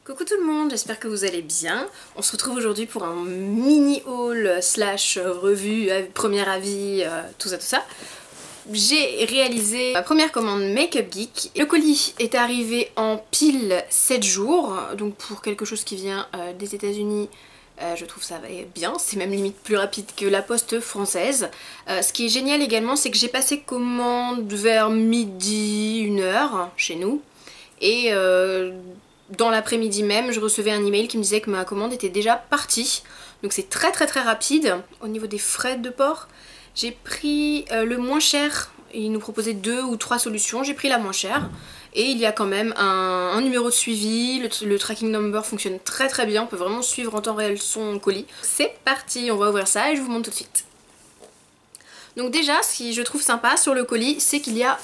Coucou tout le monde, j'espère que vous allez bien. On se retrouve aujourd'hui pour un mini haul slash revue, premier avis, tout ça. J'ai réalisé ma première commande Makeup Geek. Le colis est arrivé en pile 7 jours, donc pour quelque chose qui vient des États-Unis, je trouve ça bien, c'est même limite plus rapide que la poste française. Ce qui est génial également, c'est que j'ai passé commande vers midi, 1h chez nous, et dans l'après-midi même, je recevais un email qui me disait que ma commande était déjà partie. Donc c'est très rapide. Au niveau des frais de port, j'ai pris le moins cher. Il nous proposait 2 ou 3 solutions, j'ai pris la moins chère. Et il y a quand même un numéro de suivi, le tracking number fonctionne très bien, on peut vraiment suivre en temps réel son colis. C'est parti, on va ouvrir ça et je vous montre tout de suite. Donc déjà, ce que je trouve sympa sur le colis, c'est qu'il y a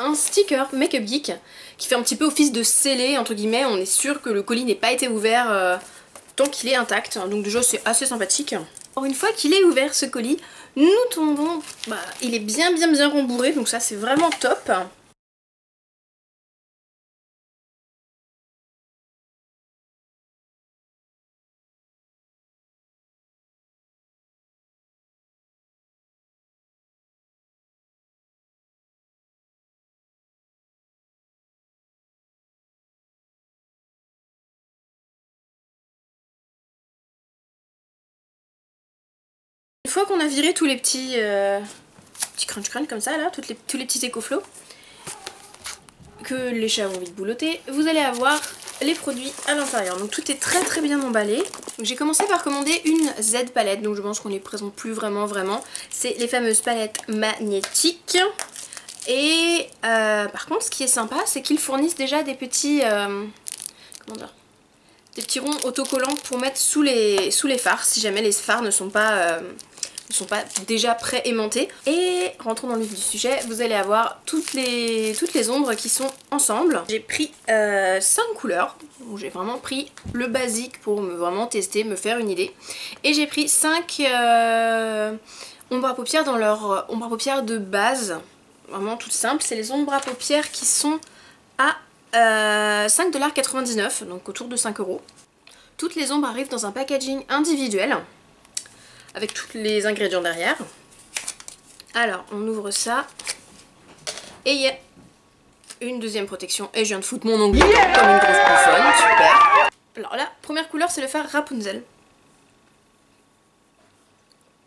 un sticker Makeup Geek qui fait un petit peu office de scellé, entre guillemets. On est sûr que le colis n'ait pas été ouvert tant qu'il est intact. Donc déjà, c'est assez sympathique. Alors une fois qu'il est ouvert, ce colis, nous tombons... il est bien rembourré, donc ça, c'est vraiment top. Une fois qu'on a viré tous les petits crunch comme ça là, tous les petits écoflots que les chats ont envie de boulotter, vous allez avoir les produits à l'intérieur. Donc tout est très bien emballé. J'ai commencé par commander une Z palette, donc je pense qu'on les présente plus vraiment. C'est les fameuses palettes magnétiques. Et par contre, ce qui est sympa, c'est qu'ils fournissent déjà des petits comment dire, des petits ronds autocollants pour mettre sous les fards, si jamais les fards ne sont pas déjà pré-aimantés. Et rentrons dans le vif du sujet, vous allez avoir toutes les ombres qui sont ensemble. J'ai pris 5 couleurs, donc j'ai vraiment pris le basique pour vraiment tester, me faire une idée. Et j'ai pris 5 ombres à paupières dans leur ombre à paupières de base, vraiment toutes simples. C'est les ombres à paupières qui sont à 5,99 $, donc autour de 5 €. Toutes les ombres arrivent dans un packaging individuel avec tous les ingrédients derrière. Alors on ouvre ça et il y a une deuxième protection et je viens de foutre mon ongle comme une grosse bouffonne, super. Alors la première couleur, c'est le fard Rapunzel.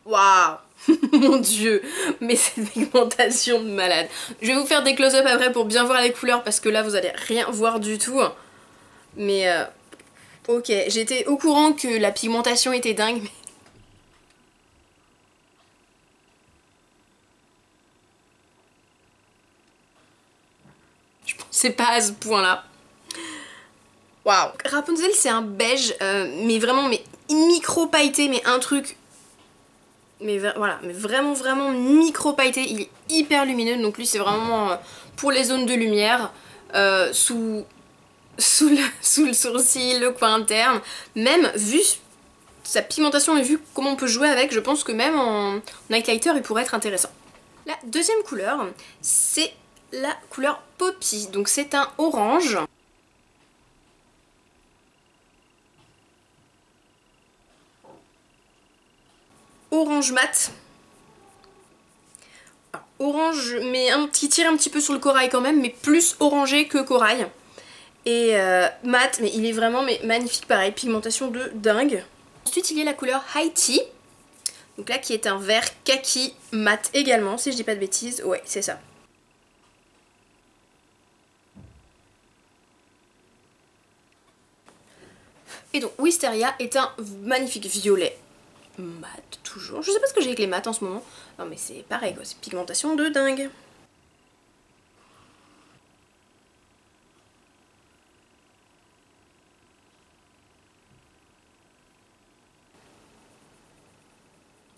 Waouh. Mon dieu, mais cette pigmentation de malade. Je vais vous faire des close-up après pour bien voir les couleurs parce que là vous allez rien voir du tout. Mais ok, j'étais au courant que la pigmentation était dingue, mais... je pensais pas à ce point là. Waouh. Rapunzel, c'est un beige, mais vraiment micro pailleté, mais un truc... mais voilà, mais vraiment micro pailleté. Il est hyper lumineux, donc lui c'est vraiment pour les zones de lumière, sous le sourcil, le coin interne. Même vu sa pigmentation et vu comment on peut jouer avec, je pense que même en highlighter il pourrait être intéressant. La deuxième couleur, c'est la couleur Poppy, donc c'est un orange. Orange mat. Alors, orange, mais qui tire un petit peu sur le corail quand même, mais plus orangé que corail. Et mat, mais il est vraiment magnifique, pareil, pigmentation de dingue. Ensuite il y a la couleur High Tea, donc là qui est un vert kaki mat également, si je dis pas de bêtises, ouais c'est ça. Et donc Wisteria est un magnifique violet mat, toujours. Je sais pas ce que j'ai avec les mats en ce moment. Non mais c'est pareil quoi, c'est pigmentation de dingue.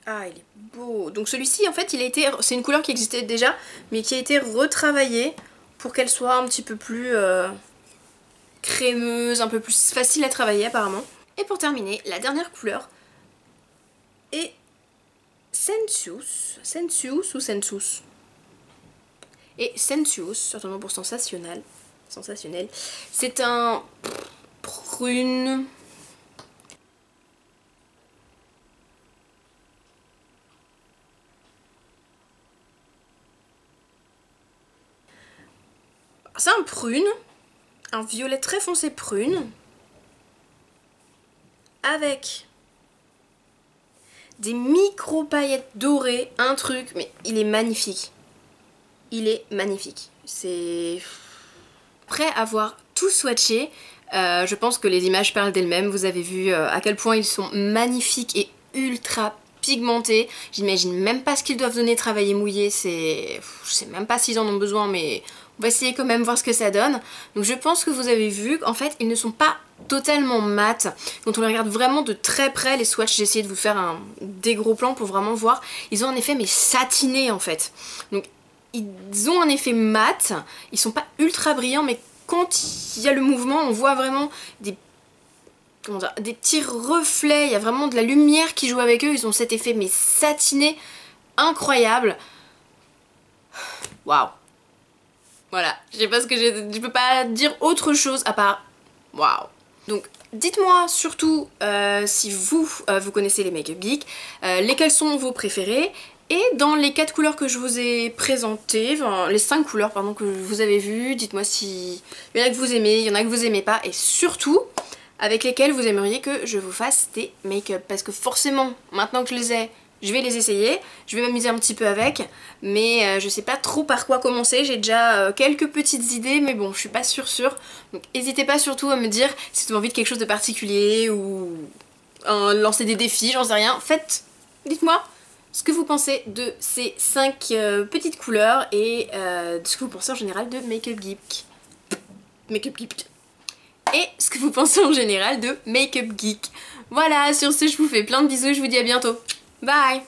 Ah, il est beau. Donc celui-ci, en fait, c'est une couleur qui existait déjà, mais qui a été retravaillée pour qu'elle soit un petit peu plus crémeuse, un peu plus facile à travailler apparemment. Et pour terminer, la dernière couleur est Sensuous. Sensuous ou Sensuous? Et Sensuous, certainement pour sensationnel. C'est un prune. C'est un prune, un violet très foncé prune, avec des micro paillettes dorées, un truc, mais il est magnifique. Il est magnifique. C'est... Après avoir tout swatché, je pense que les images parlent d'elles-mêmes. Vous avez vu à quel point ils sont magnifiques et ultra pigmentés. J'imagine même pas ce qu'ils doivent donner travailler mouillé. Je sais même pas s'ils en ont besoin, mais on va essayer quand même voir ce que ça donne. Donc je pense que vous avez vu qu'en fait ils ne sont pas totalement mat. Quand on les regarde vraiment de très près, les swatchs, j'ai essayé de vous faire des gros plans pour vraiment voir. Ils ont un effet mais satiné en fait. Donc ils ont un effet mat, ils sont pas ultra brillants, mais quand il y a le mouvement, on voit vraiment des petits reflets, il y a vraiment de la lumière qui joue avec eux, ils ont cet effet mais satiné, incroyable. Waouh. Voilà, je sais pas ce que je peux pas dire autre chose à part waouh. Donc dites-moi surtout si vous connaissez les Make Up Geek, lesquels sont vos préférés. Et dans les 4 couleurs que je vous ai présentées, enfin, les 5 couleurs pardon, que vous avez vues, dites-moi si il y en a que vous aimez, il y en a que vous aimez pas, et surtout avec lesquels vous aimeriez que je vous fasse des make-up. Parce que forcément, maintenant que je les ai, je vais les essayer, je vais m'amuser un petit peu avec, mais je sais pas trop par quoi commencer, j'ai déjà quelques petites idées, mais bon, je suis pas sûre. Donc n'hésitez pas surtout à me dire si vous avez envie de quelque chose de particulier, ou lancer des défis, j'en sais rien. Dites-moi ce que vous pensez de ces 5 petites couleurs et de ce que vous pensez en général de Make Up Geek. Et ce que vous pensez en général de Make Up Geek. Voilà, sur ce je vous fais plein de bisous et je vous dis à bientôt. Bye!